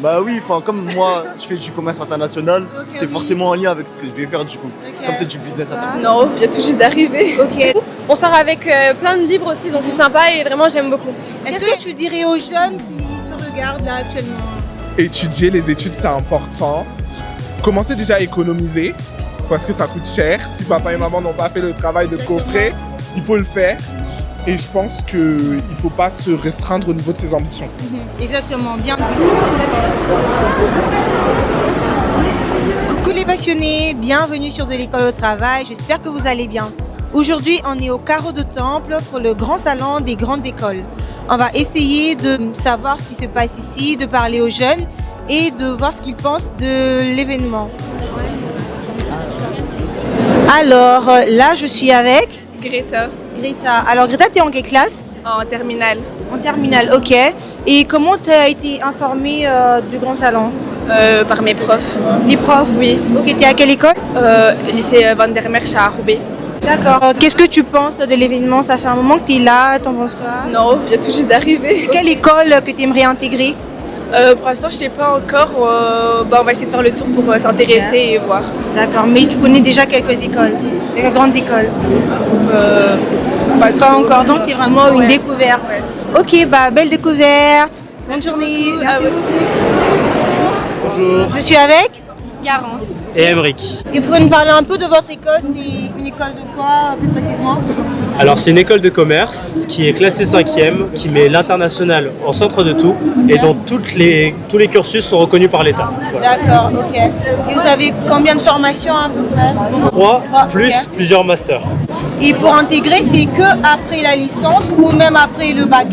Bah oui, enfin comme moi je fais du commerce international, c'est forcément en lien avec ce que je vais faire du coup. Comme c'est du business international. Non, on vient tout juste d'arriver. Ok. On sort avec plein de livres aussi, donc c'est sympa et vraiment j'aime beaucoup. Est-ce que tu dirais aux jeunes qui te regardent là actuellement? Étudier les études, c'est important. Commencez déjà à économiser parce que ça coûte cher. Si papa et maman n'ont pas fait le travail de coffret, il faut le faire. Et je pense qu'il ne faut pas se restreindre au niveau de ses ambitions. Exactement, bien dit. Coucou les passionnés, bienvenue sur De l'école au travail, j'espère que vous allez bien. Aujourd'hui, on est au Carreau de Temple pour le grand salon des grandes écoles. On va essayer de savoir ce qui se passe ici, de parler aux jeunes et de voir ce qu'ils pensent de l'événement. Alors là, je suis avec Greta, Greta. Alors Greta, tu es en quelle classe? en terminale, En terminale, ok. Et comment tu as été informée du grand salon? par mes profs. Les profs? Oui. Ok, tu es à quelle école? Lycée Van der Merch à Roubaix. D'accord. Qu'est-ce que tu penses de l'événement? Ça fait un moment que tu es là, t'en penses quoi? Non, on vient tout juste d'arriver. Quelle école que tu aimerais intégrer? Pour l'instant, je sais pas encore. On va essayer de faire le tour pour s'intéresser et voir. D'accord, mais tu connais déjà quelques écoles, quelques grandes écoles? Pas Pas trop. encore, donc c'est vraiment une découverte. Ouais. Ok, bah belle découverte. Bonne journée. Merci ouais. beaucoup. Bonjour, Je suis avec. Garance. et Emeric. Et vous pouvez nous parler un peu de votre école? C'est une école de quoi plus précisément? Alors c'est une école de commerce qui est classée 5e, qui met l'international en centre de tout et dont tous les cursus sont reconnus par l'État. Voilà. D'accord, ok. Et vous avez combien de formations à peu près? 3 Trois, plus ok. plusieurs masters. Et pour intégrer, c'est que après la licence ou même après le bac?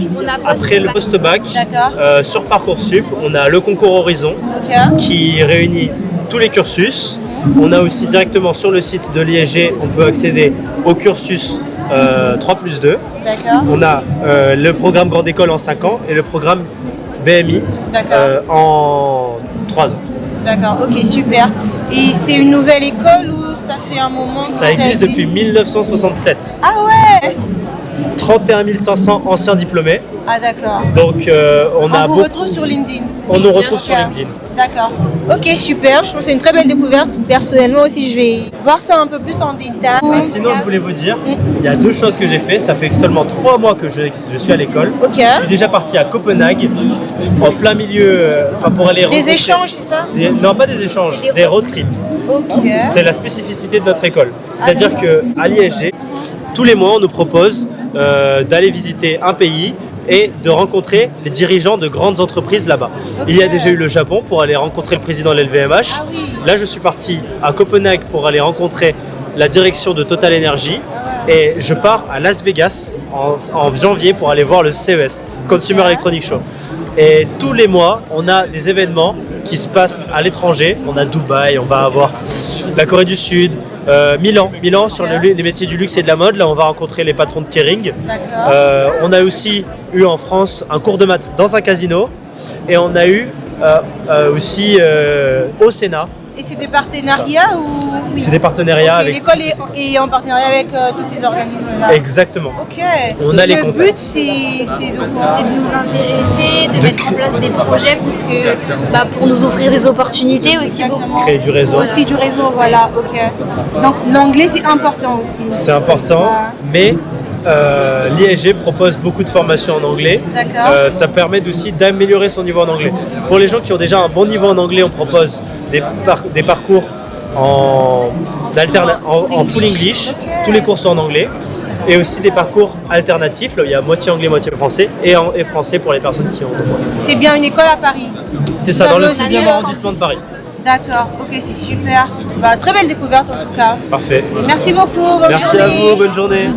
Après le post-bac, D'accord. sur Parcoursup, on a le concours Horizon Ok. qui réunit tous les cursus. On a aussi directement sur le site de l'IEG, on peut accéder au cursus 3+2. D'accord. On a le programme Grande École en 5 ans et le programme BMI D'accord. en 3 ans. D'accord, ok, super. Et c'est une nouvelle école ou ça fait un moment que Ça existe depuis 1967. Ah ouais. 31 500 anciens diplômés. Ah d'accord. Donc on a On vous beaucoup. retrouve sur LinkedIn. On nous retrouve sûr. sur LinkedIn. D'accord. Ok, super. Je pense que c'est une très belle découverte. Personnellement aussi, je vais voir ça un peu plus en détail. Et sinon, je voulais vous dire, il y a 2 choses que j'ai fait. Ça fait seulement 3 mois que je suis à l'école. Ok. Je suis déjà parti à Copenhague, en plein milieu, pour aller Des rencontrer- échanges, c'est ça? Non, pas des échanges, des road trips. Ok. C'est la spécificité de notre école. C'est-à-dire qu'à l'ISG, tous les mois, on nous propose d'aller visiter un pays et de rencontrer les dirigeants de grandes entreprises là-bas. Il y a déjà eu le Japon pour aller rencontrer le président de l'LVMH. Ah oui. Là, je suis parti à Copenhague pour aller rencontrer la direction de Total Energy. Et je pars à Las Vegas en janvier pour aller voir le CES, Consumer Electronics Show. Et tous les mois, on a des événements qui se passent à l'étranger. On a Dubaï, on va avoir la Corée du Sud, Milan sur les métiers du luxe et de la mode. Là, on va rencontrer les patrons de Kering. D'accord. On a aussi eu en France un cours de maths dans un casino. Et on a eu aussi au Sénat. Et c'est des partenariats ou? C'est des partenariats Ok, avec... l'école est en partenariat avec tous ces organismes-là. Exactement. Ok. On a les Le contacts. but, c'est de quoi? C'est de nous intéresser, de mettre en place des projets pour nous offrir des opportunités aussi beaucoup. Exactement. Créer du réseau. Aussi du réseau, voilà, ok. Donc l'anglais c'est important aussi. C'est important, mais l'ISG propose beaucoup de formations en anglais. D'accord. Ça permet aussi d'améliorer son niveau en anglais. Pour les gens qui ont déjà un bon niveau en anglais, on propose des parcours en full English. Ok. Tous les cours sont en anglais. Et aussi des parcours alternatifs, là où il y a moitié anglais, moitié français, et français pour les personnes qui ont de moins. C'est bien une école à Paris. C'est ça, Ça dans le veut aussi 6e dire- arrondissement de Paris. D'accord, ok, c'est super. Bah, très belle découverte en tout cas. Parfait. Merci beaucoup. Bonne Merci à journée. vous, bonne journée.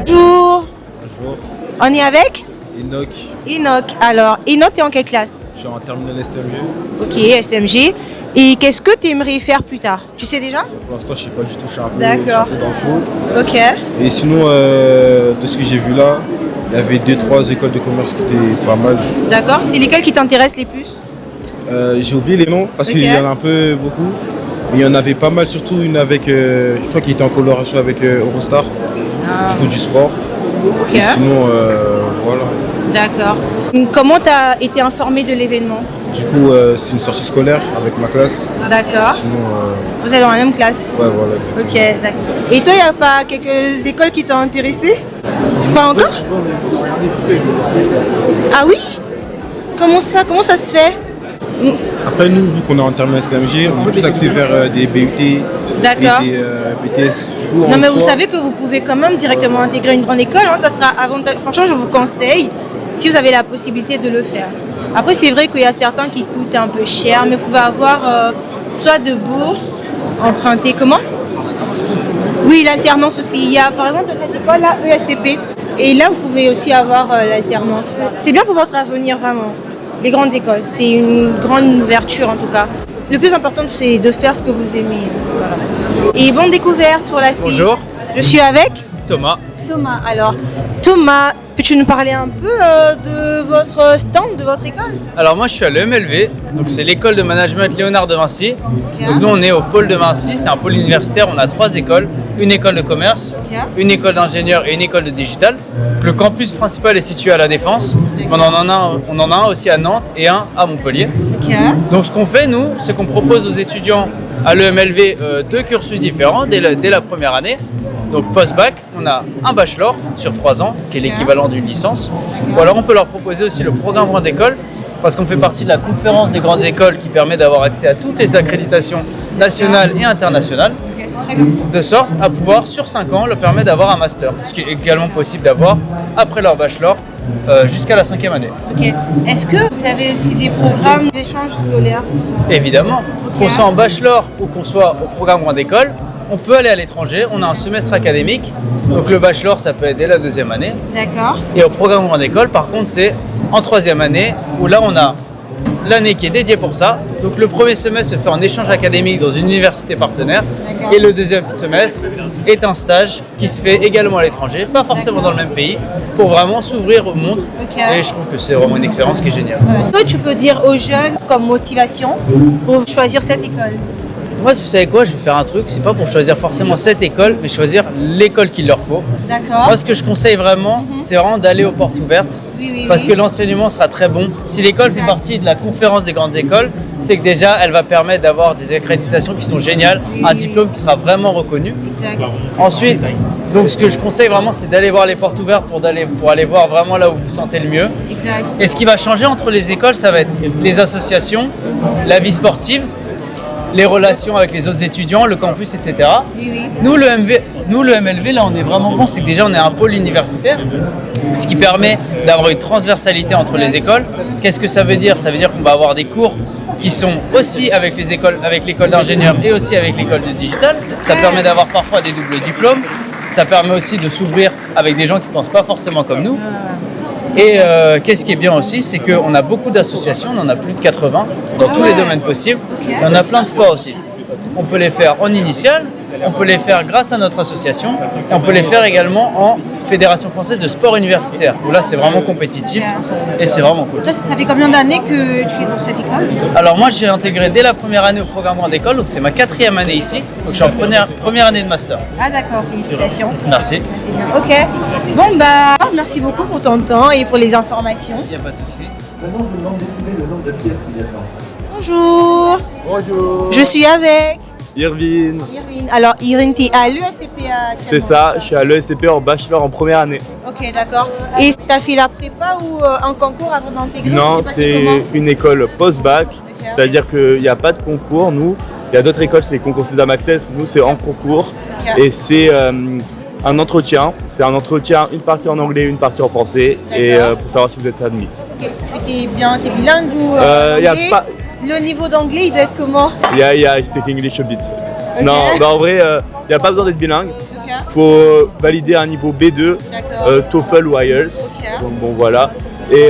Bonjour. Bonjour, On est avec Enoch, Enoch. Alors, Enoch, t'es en quelle classe? je suis en terminale STMG. Ok, STMG. Et qu'est-ce que tu aimerais faire plus tard? Tu sais déjà? Pour l'instant, je sais pas du tout, je suis un peu D'accord. d'infos. Ok. Et sinon, de ce que j'ai vu là, il y avait 2-3 écoles de commerce qui étaient pas mal. D'accord, c'est lesquels qui t'intéressent les plus? J'ai oublié les noms parce Ok. qu'il y en a un peu beaucoup. Mais il y en avait pas mal, surtout une avec, je crois qu'il était en collaboration avec Eurostar, du coup du sport. Ok. Et sinon, voilà. D'accord. Comment tu as été informé de l'événement? Du coup, c'est une sortie scolaire avec ma classe. D'accord. Sinon, Vous êtes dans la même classe? ouais, voilà. Exactement. Ok, d'accord. Et toi, il n'y a pas quelques écoles qui t'ont intéressé? Pas encore? Ah oui? Comment ça se fait? Après, nous, vu qu'on est en terminale STMG, on peut plus axer vers des BUT, D'accord. des BTS. Du coup, Non, en mais vous soi, savez que vous pouvez quand même directement intégrer une grande école, hein, ça sera avantageux. Franchement, je vous conseille, si vous avez la possibilité de le faire. Après, c'est vrai qu'il y a certains qui coûtent un peu cher, mais vous pouvez avoir soit de bourses, emprunter, comment? Oui, l'alternance aussi. Il y a par exemple cette école là, ESCP. Et là, vous pouvez aussi avoir l'alternance. C'est bien pour votre avenir, vraiment. Les grandes écoles, c'est une grande ouverture en tout cas. Le plus important, c'est de faire ce que vous aimez. Voilà. Et bonne découverte pour la suite. Bonjour. Je suis avec Thomas. Thomas. Alors, Thomas, peux-tu nous parler un peu de votre stand, de votre école? Alors moi je suis à l'EMLV, donc c'est l'école de management Léonard de Vinci. Donc nous on est au pôle de Vinci, c'est un pôle universitaire, on a 3 écoles, une école de commerce, une école d'ingénieur et une école de digital. Donc, le campus principal est situé à La Défense, mais on en a un aussi à Nantes et un à Montpellier. Donc ce qu'on fait nous, c'est qu'on propose aux étudiants à l'EMLV 2 cursus différents dès la première année. Donc post-bac, on a un bachelor sur 3 ans, qui est l'équivalent d'une licence. Ou alors on peut leur proposer aussi le programme grande école, parce qu'on fait partie de la conférence des grandes écoles qui permet d'avoir accès à toutes les accréditations nationales et internationales, de sorte à pouvoir sur 5 ans leur permettre d'avoir un master, ce qui est également possible d'avoir après leur bachelor jusqu'à la 5e année. Ok. Est-ce que vous avez aussi des programmes d'échange scolaire pour ça? Évidemment, qu'on soit en bachelor ou qu'on soit au programme grande école, on peut aller à l'étranger, on a un semestre académique, donc le bachelor ça peut être dès la 2e année. D'accord. Et au programme grande école par contre c'est en 3e année, où là on a l'année qui est dédiée pour ça. Donc le premier semestre se fait en échange académique dans une université partenaire, et le deuxième semestre est un stage qui se fait également à l'étranger, pas forcément dans le même pays, pour vraiment s'ouvrir au monde. Et je trouve que c'est vraiment une expérience qui est géniale. Est-ce que tu peux dire aux jeunes comme motivation pour choisir cette école? Moi, vous savez quoi, je vais faire un truc, c'est pas pour choisir forcément cette école, mais choisir l'école qu'il leur faut. D'accord. Moi, ce que je conseille vraiment, c'est vraiment d'aller aux portes ouvertes, parce que l'enseignement sera très bon. Si l'école fait partie de la conférence des grandes écoles, c'est que déjà, elle va permettre d'avoir des accréditations qui sont géniales, un diplôme qui sera vraiment reconnu. Exact. Ensuite, donc ce que je conseille vraiment, c'est d'aller voir les portes ouvertes pour aller voir vraiment là où vous vous sentez le mieux. Exact. Et ce qui va changer entre les écoles, ça va être les associations, la vie sportive, les relations avec les autres étudiants, le campus, etc. Nous, le MLV, là, on est vraiment bon, c'est que déjà, on est un pôle universitaire, ce qui permet d'avoir une transversalité entre les écoles. Qu'est-ce que ça veut dire? Ça veut dire qu'on va avoir des cours qui sont aussi avec les écoles, avec l'école d'ingénieur et aussi avec l'école de digital. Ça permet d'avoir parfois des doubles diplômes. Ça permet aussi de s'ouvrir avec des gens qui ne pensent pas forcément comme nous. Et qu'est-ce qui est bien aussi, c'est qu'on a beaucoup d'associations, on en a plus de 80 dans tous les domaines possibles. Et on a plein de sports aussi. On peut les faire en initial, on peut les faire grâce à notre association, et on peut les faire également en Fédération française de sport universitaire, où là c'est vraiment compétitif et c'est vraiment cool. Toi, ça fait combien d'années que tu es dans cette école? Alors moi j'ai intégré dès la première année au programme grande école, donc c'est ma 4e année ici, donc je suis en première année de master. Ah d'accord, félicitations. Merci. C'est bien. Ok. Bon bah, merci beaucoup pour ton temps et pour les informations. Il n'y a pas de souci. Maintenant, je vous demande d'estimer le nombre de pièces qu'il y a dedans. Bonjour. Bonjour. Je suis avec Irvine. Irvine. Alors Irvine, tu es à l'ESCP actuellement? C'est ça, je suis à l'ESCP en bachelor en première année. Ok, d'accord. Et tu as fait la prépa ou un concours avant d'intégrer? Non, c'est une école post-bac, c'est-à-dire qu'il n'y a pas de concours, nous. Il y a d'autres écoles, c'est les concours Sésame Access, nous c'est en concours. Et c'est un entretien, une partie en anglais, une partie en français, et pour savoir si vous êtes admis. Ok, t'es bilingue ou y a anglais? pas... Le niveau d'anglais, il doit être comment? Yeah, I speak English a bit. Okay. Non, en vrai, il n'y a pas besoin d'être bilingue. Ok. Il faut valider un niveau B2, TOEFL ou IELTS. Ok. Donc bon, voilà. Et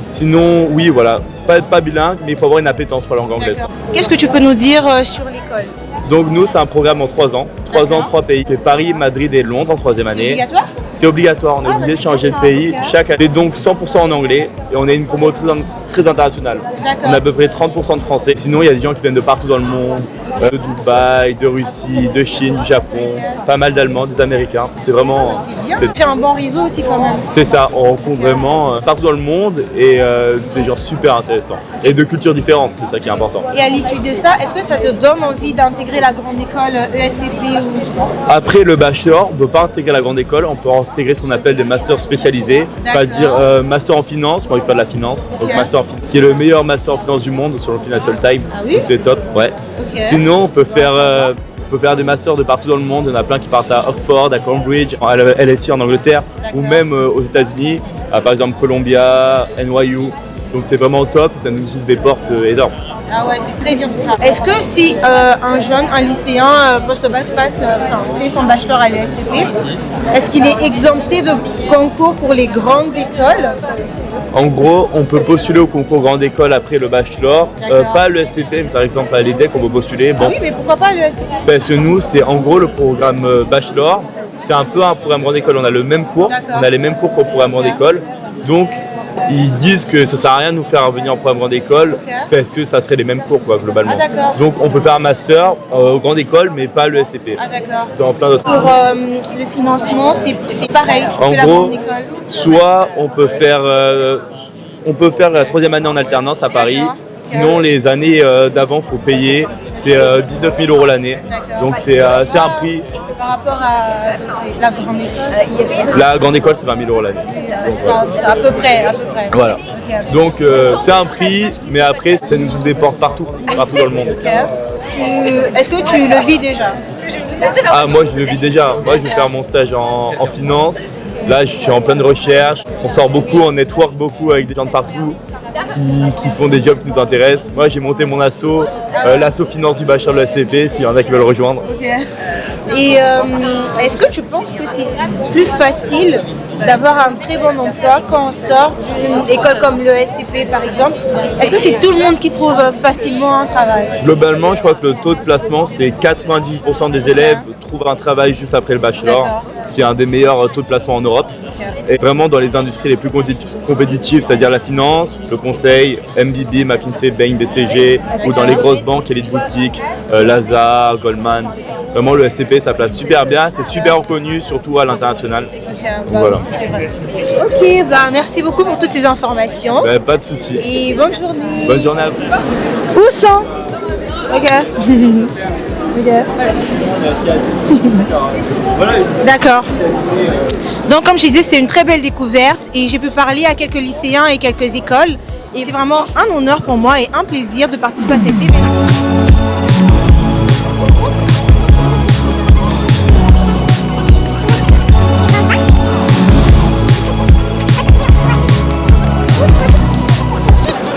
sinon, oui, voilà, pas bilingue, mais il faut avoir une appétence pour la langue anglaise. Qu'est-ce que tu peux nous dire sur l'école? Donc nous, c'est un programme en 3 ans. 3 ans, 3 pays. C'est Paris, Madrid et Londres en 3e année. C'est obligatoire? C'est obligatoire, on est obligé de changer de pays chaque année. C'est donc 100% en anglais et on est une promo très internationale. On a à peu près 30% de français. Sinon, il y a des gens qui viennent de partout dans le monde. De Dubaï, de Russie, de Chine, du Japon, pas mal d'Allemands, des Américains. C'est vraiment... C'est bien. Tu as un bon réseau aussi quand même. C'est ça, on rencontre vraiment partout dans le monde et des gens super intéressants. Et de cultures différentes, c'est ça qui est important. Et à l'issue de ça, est-ce que ça te donne envie d'intégrer la grande école ESCP ou... Après le bachelor, on ne peut pas intégrer la grande école, on peut intégrer ce qu'on appelle des masters spécialisés. C'est-à-dire master en finance, moi je fais de la finance, donc master en finance, qui est le meilleur master en finance du monde selon Financial Times. Ah oui? C'est top, ouais. Sinon, on peut faire des masters de partout dans le monde. Il y en a plein qui partent à Oxford, à Cambridge, à LSE en Angleterre, ou même aux États-Unis, par exemple Columbia, NYU. Donc c'est vraiment top, ça nous ouvre des portes énormes. Ah ouais, c'est très bien ça. Est-ce que si un lycéen post-bac fait son bachelor à l'ESCP, est-ce qu'il est exempté de concours pour les grandes écoles? En gros, on peut postuler au concours grande école après le bachelor, pas l'ESCP, mais par exemple à l'EDEC on peut postuler. Bon. Ah oui, mais pourquoi pas l'ESCP? Parce que nous, c'est en gros le programme bachelor, c'est un peu un programme grande école, on a le même cours, on a les mêmes cours qu'au programme grande école, donc ils disent que ça sert à rien de nous faire venir en programme grande école parce que ça serait les mêmes cours quoi, globalement. Donc on peut faire un master grande école mais pas l'ESCP. Ah d'accord. Dans plein d'autres. Pour le financement, c'est pareil En que la gros, grande école. soit on peut faire la troisième année en alternance à Paris. Sinon, les années d'avant, il faut payer. C'est 19 000 € l'année. Donc, c'est un prix. Par rapport à la grande école, La grande école, c'est 20 000 € l'année. c'est à peu près. Voilà. Donc, c'est un prix, mais après, ça nous ouvre des portes partout dans le monde. Est-ce que tu le vis déjà? Ah, moi, je le vis déjà. Moi, je vais faire mon stage en finance. Là, je suis en pleine recherche. On sort beaucoup, on network beaucoup avec des gens de partout qui font des jobs qui nous intéressent. Moi, j'ai monté mon asso, l'asso finance du bachelor de la SCP, s'il y en a qui veulent rejoindre. Et est-ce que tu penses que c'est plus facile d'avoir un très bon emploi quand on sort d'une école comme le SCP par exemple? Est-ce que c'est tout le monde qui trouve facilement un travail? Globalement, je crois que le taux de placement, c'est 90% des élèves trouvent un travail juste après le bachelor. C'est un des meilleurs taux de placement en Europe. Et vraiment dans les industries les plus compétitives, c'est-à-dire la finance, le conseil, MBB, McKinsey, Bain, BCG, ou dans les grosses banques, Elite Boutique, Lazare, Goldman. Vraiment, le SCP, ça place super bien, c'est super reconnu, surtout à l'international. Voilà. Ok, merci beaucoup pour toutes ces informations. Pas de souci. Et bonne journée. Bonne journée à vous. Où sont? Ok. D'accord. Donc comme je disais, c'est une très belle découverte et j'ai pu parler à quelques lycéens et quelques écoles. Et c'est vraiment un honneur pour moi et un plaisir de participer à cet événement.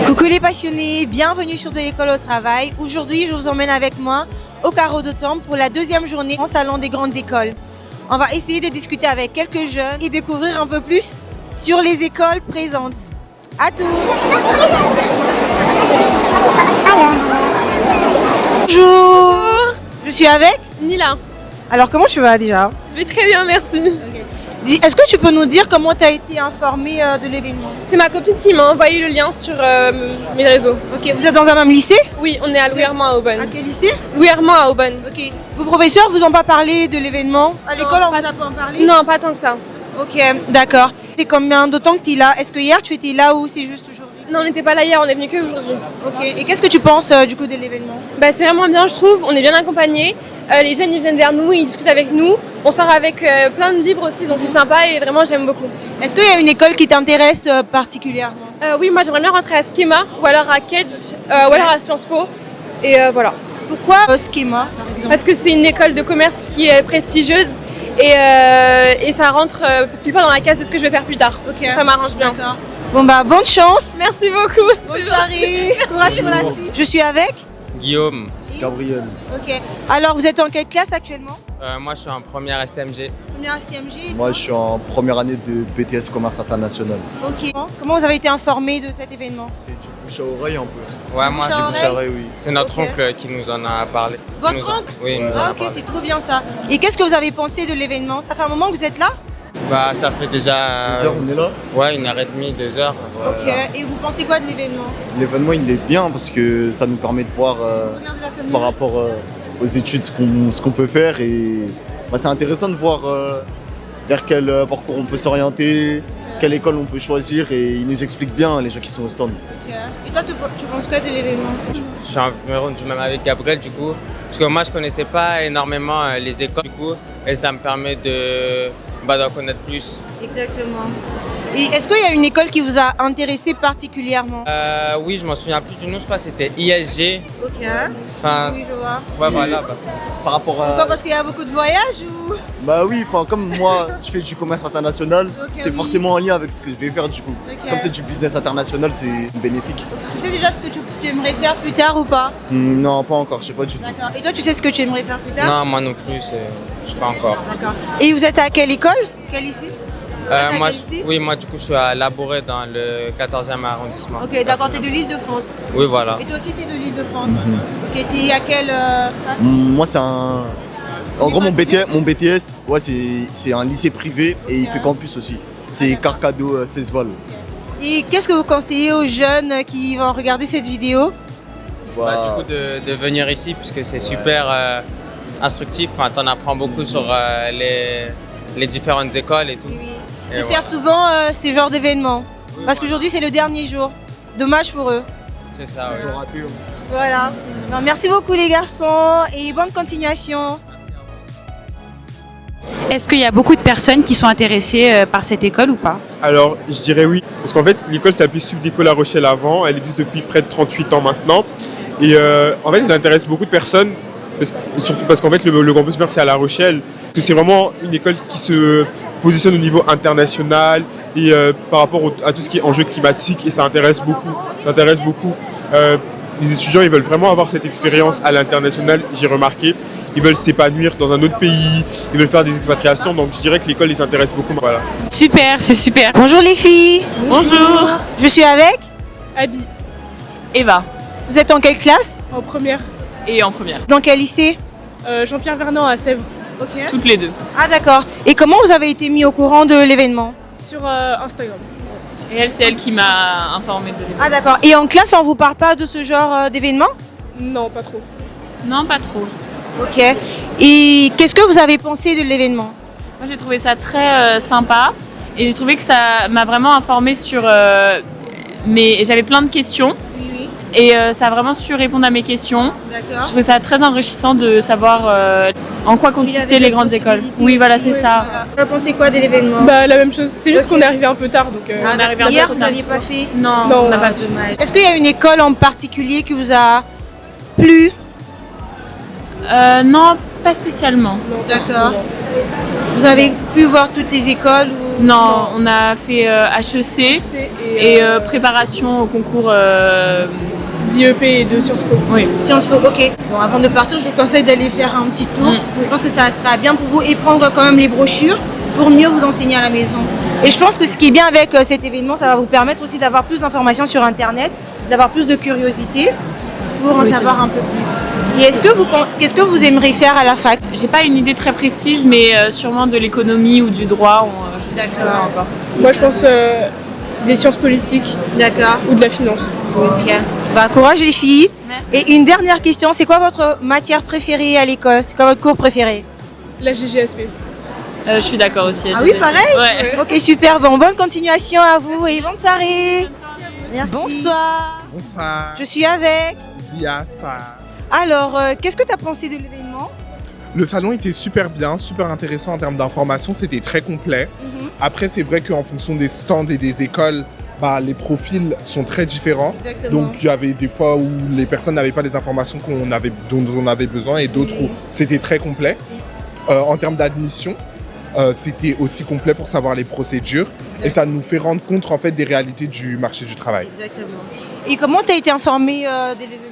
Coucou les passionnés, bienvenue sur De l'école au travail. Aujourd'hui, je vous emmène avec moi au Carreau de Temple pour la deuxième journée en salon des grandes écoles. On va essayer de discuter avec quelques jeunes et découvrir un peu plus sur les écoles présentes. À tous. Bonjour. Je suis avec Nila. Alors comment tu vas déjà? Je vais très bien, merci. Est-ce que tu peux nous dire comment tu as été informée de l'événement? C'est ma copine qui m'a envoyé le lien sur mes réseaux. Ok, vous êtes dans un même lycée? Oui, on est à Louis Armand à Aubonne. À quel lycée? Louis Armand à Aubonne. Ok. Vos professeurs vous ont pas parlé de l'événement? À l'école, on vous a pas en parlé? Non, pas tant que ça. Ok, d'accord. Et combien de temps que tu es là? Est-ce que hier tu étais là ou c'est juste aujourd'hui? Non, on n'était pas là hier, on est venu que aujourd'hui. Ok, et qu'est-ce que tu penses du coup de l'événement? C'est vraiment bien, je trouve. On est bien accompagnés. Les jeunes ils viennent vers nous, ils discutent avec nous. On sort avec plein de livres aussi, donc c'est sympa et vraiment j'aime beaucoup. Est-ce qu'il y a une école qui t'intéresse particulièrement? Oui, moi j'aimerais bien rentrer à Schema ou alors à Kedge ou alors à Sciences Po. Et voilà. Pourquoi Schema par exemple? Parce que c'est une école de commerce qui est prestigieuse et ça rentre pile poil dans la case de ce que je vais faire plus tard. Ok. Ça m'arrange bien. Bon bonne chance. Merci beaucoup. Bonne soirée. Courage pour la suite. Je suis avec Guillaume. Gabriel. Ok. Alors vous êtes en quelle classe actuellement? Moi je suis en première STMG. Première STMG. Moi, je suis en première année de BTS Commerce International. Ok. Comment vous avez été informé de cet événement? C'est du bouche à oreille un peu. Ouais, moi Bouche à Du bouche à oreille, oui. c'est notre oncle qui nous en a parlé. Votre oncle? Oui, il nous en Ah a ok, parlé. c'est trop bien ça. Et qu'est-ce que vous avez pensé de l'événement? Ça fait un moment que vous êtes là? Bah, ça fait déjà. 2 heures, on est là. Ouais, 1h30, 2 heures. Ok. Et vous pensez quoi de l'événement? L'événement, il est bien parce que ça nous permet de voir par rapport aux études ce qu'on peut faire. Et bah, c'est intéressant de voir vers quel parcours on peut s'orienter, quelle école on peut choisir. Et ils nous expliquent bien, les gens qui sont au stand. Ok. Et toi, tu penses quoi de l'événement? Je suis environ du même avec Gabriel, du coup. Parce que moi, je connaissais pas énormément les écoles, du coup. Et ça me permet d'en connaître plus. Exactement. Et est-ce qu'il y a une école qui vous a intéressé particulièrement? Oui, je m'en souviens plus du nom, je crois que c'était ISG. Ok. Enfin, Oui, je vois. ouais, voilà. Par rapport à... Pourquoi? Parce qu'il y a beaucoup de voyages ou? Bah oui, comme moi, je fais du commerce international, c'est oui. forcément en lien avec ce que je vais faire du coup. Ok. Comme c'est du business international, c'est bénéfique. Tu sais déjà ce que tu aimerais faire plus tard ou pas? Non, pas encore, je sais pas du tout. D'accord. Et toi, tu sais ce que tu aimerais faire plus tard? Non, moi non plus, je sais pas encore. D'accord. Et vous êtes à quelle école? Quel lycée? Moi, quel lycée? oui, moi du coup, je suis à Labouré dans le 14e arrondissement. Ok, d'accord, t'es de l'Île-de-France. Oui, voilà. Et toi aussi, t'es de l'Île-de-France. Ok, t'es à quelle fac? Moi, c'est un... En gros, mon BTS, ouais, c'est un lycée privé et il fait campus aussi. C'est Carcado Cesval. Et qu'est-ce que vous conseillez aux jeunes qui vont regarder cette vidéo? Bah, du coup, de venir ici, puisque c'est super instructif. Enfin, t'en apprends beaucoup sur les différentes écoles et tout. De faire souvent ces genres d'événements. Parce qu'aujourd'hui, c'est le dernier jour. Dommage pour eux. C'est ça, ouais. Ils sont ratés. Voilà. Alors, merci beaucoup les garçons et bonne continuation. Est-ce qu'il y a beaucoup de personnes qui sont intéressées par cette école ou pas? Alors, je dirais oui. Parce qu'en fait, l'école s'appelle Subdeco La Rochelle avant. Elle existe depuis près de 38 ans maintenant. Et en fait, elle intéresse beaucoup de personnes. Surtout parce qu'en fait, le campus mère, c'est à La Rochelle. C'est vraiment une école qui se positionne au niveau international et par rapport à tout ce qui est enjeu climatique. Et ça intéresse beaucoup. Les étudiants, ils veulent vraiment avoir cette expérience à l'international, j'ai remarqué. Ils veulent s'épanouir dans un autre pays, ils veulent faire des expatriations, donc je dirais que l'école les intéresse beaucoup. Voilà. Super, c'est super. Bonjour les filles. Bonjour. Je suis avec Abby, Eva. Vous êtes en quelle classe? en première. Et en première. Dans quel lycée? Jean-Pierre Vernant à Sèvres. Ok. Toutes les deux. Ah d'accord. Et comment vous avez été mis au courant de l'événement? Sur Instagram. Et elle, c'est elle qui m'a informée de l'événement. Ah d'accord. Et en classe, on vous parle pas de ce genre d'événement? Non, pas trop. Non, pas trop. Ok. Et qu'est-ce que vous avez pensé de l'événement? Moi, j'ai trouvé ça très sympa. Et j'ai trouvé que ça m'a vraiment informée sur... J'avais plein de questions. Oui. Et ça a vraiment su répondre à mes questions. D'accord. Je trouvais ça très enrichissant de savoir en quoi consistaient les grandes écoles. Oui, voilà, c'est ça. Vous avez pensé quoi de l'événement? Bah, la même chose. C'est juste qu'on est arrivé un peu tard. Donc, on est arrivé un peu Hier, trop vous tard. n'aviez pas fait? Non, Non, on n'a pas Ah, dommage. Est-ce qu'il y a une école en particulier qui vous a plu? Non, pas spécialement. D'accord. Vous avez pu voir toutes les écoles ou... Non, on a fait HEC et préparation au concours d'IEP et de Sciences Po. Oui. Sciences Po, ok. Bon, avant de partir, je vous conseille d'aller faire un petit tour. Je pense que ça sera bien pour vous et prendre quand même les brochures pour mieux vous enseigner à la maison. Et je pense que ce qui est bien avec cet événement, ça va vous permettre aussi d'avoir plus d'informations sur Internet, d'avoir plus de curiosité pour en savoir un peu plus. Et qu'est-ce que vous aimeriez faire à la fac? J'ai pas une idée très précise, mais sûrement de l'économie ou du droit. Je ne sais pas encore. Moi, je pense des sciences politiques. D'accord. Ou de la finance. Ok. Bah, courage les filles. Merci. Et une dernière question, c'est quoi votre matière préférée à l'école? C'est quoi votre cours préféré? La GGSP. Je suis d'accord aussi. Ah oui, pareil? Ouais. Ok, super. Bon, bonne continuation à vous et bonne soirée. Merci. Bonsoir. Bonsoir. Je suis avec Zia Star. Alors, qu'est-ce que tu as pensé de l'événement? Le salon était super bien, super intéressant en termes d'information, c'était très complet. Après, c'est vrai qu'en fonction des stands et des écoles, les profils sont très différents. Exactement. Donc, il y avait des fois où les personnes n'avaient pas les informations dont on avait besoin et d'autres où c'était très complet. En termes d'admission, c'était aussi complet pour savoir les procédures. Et ça nous fait rendre compte en fait des réalités du marché du travail. Exactement. Et comment tu as été informé de l'événement?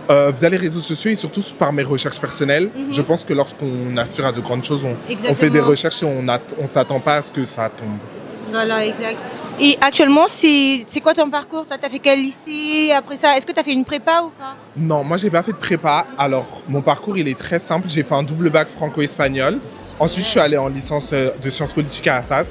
Via les réseaux sociaux et surtout par mes recherches personnelles. Je pense que lorsqu'on aspire à de grandes choses, on fait des recherches et on ne s'attend pas à ce que ça tombe. Voilà, exact. Et actuellement, c'est quoi ton parcours? Toi, t'as fait quel lycée? Après ça, est-ce que t'as fait une prépa ou pas? Non, moi j'ai pas fait de prépa. Alors mon parcours il est très simple. J'ai fait un double bac franco-espagnol. Ensuite je suis allé en licence de sciences politiques à Assas.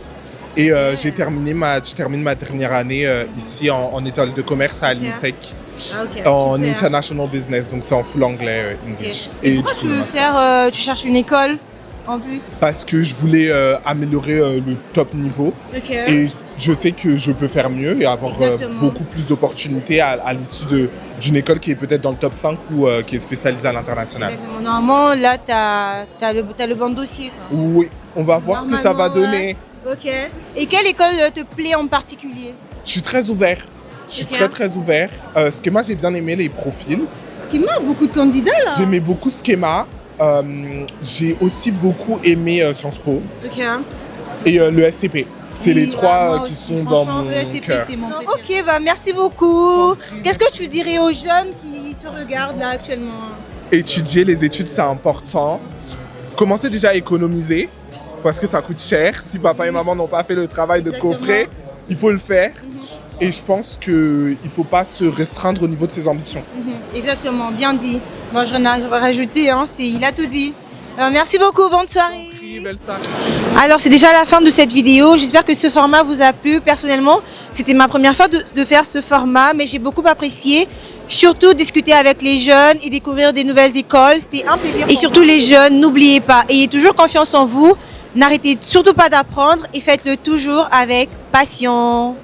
Et je termine ma dernière année ici en école de commerce à l'INSEC. Ah, ok, En super. international business, donc c'est en full anglais, English. Et Et pourquoi du tu coup, veux tu cherches une école en plus? parce que je voulais améliorer le top niveau. Ok. Et je sais que je peux faire mieux et avoir Exactement. beaucoup plus d'opportunités à l'issue d'une école qui est peut-être dans le top 5 ou qui est spécialisée à l'international. Exactement. Normalement, là, t'as le bon dossier, quoi. Oui, on va voir ce que ça va Normalement, donner. Ok. Et quelle école te plaît en particulier? Je suis très ouvert. Je suis Ok. très ouvert. Schema, j'ai bien aimé les profils. Schema, beaucoup de candidats là. J'aimais beaucoup Schema. J'ai aussi beaucoup aimé Sciences Po Ok. et le SCP. C'est Oui, les trois moi qui aussi, sont dans franchement, mon ESCP, cœur. c'est mon préféré. Ok, bah merci beaucoup. Qu'est-ce que tu dirais aux jeunes qui te regardent là actuellement? Étudier les études, c'est important. Commencez déjà à économiser parce que ça coûte cher. Si papa et maman n'ont pas fait le travail de Exactement. coffret, il faut le faire. Et je pense qu'il ne faut pas se restreindre au niveau de ses ambitions. Exactement, bien dit. Moi, je n'ai rien à rajouter, hein, il a tout dit. Merci beaucoup, bonne soirée. Alors, c'est déjà la fin de cette vidéo. J'espère que ce format vous a plu. Personnellement, c'était ma première fois de faire ce format, mais j'ai beaucoup apprécié. Surtout discuter avec les jeunes et découvrir des nouvelles écoles. C'était un plaisir. Et surtout les jeunes, n'oubliez pas, ayez toujours confiance en vous. N'arrêtez surtout pas d'apprendre et faites-le toujours avec passion.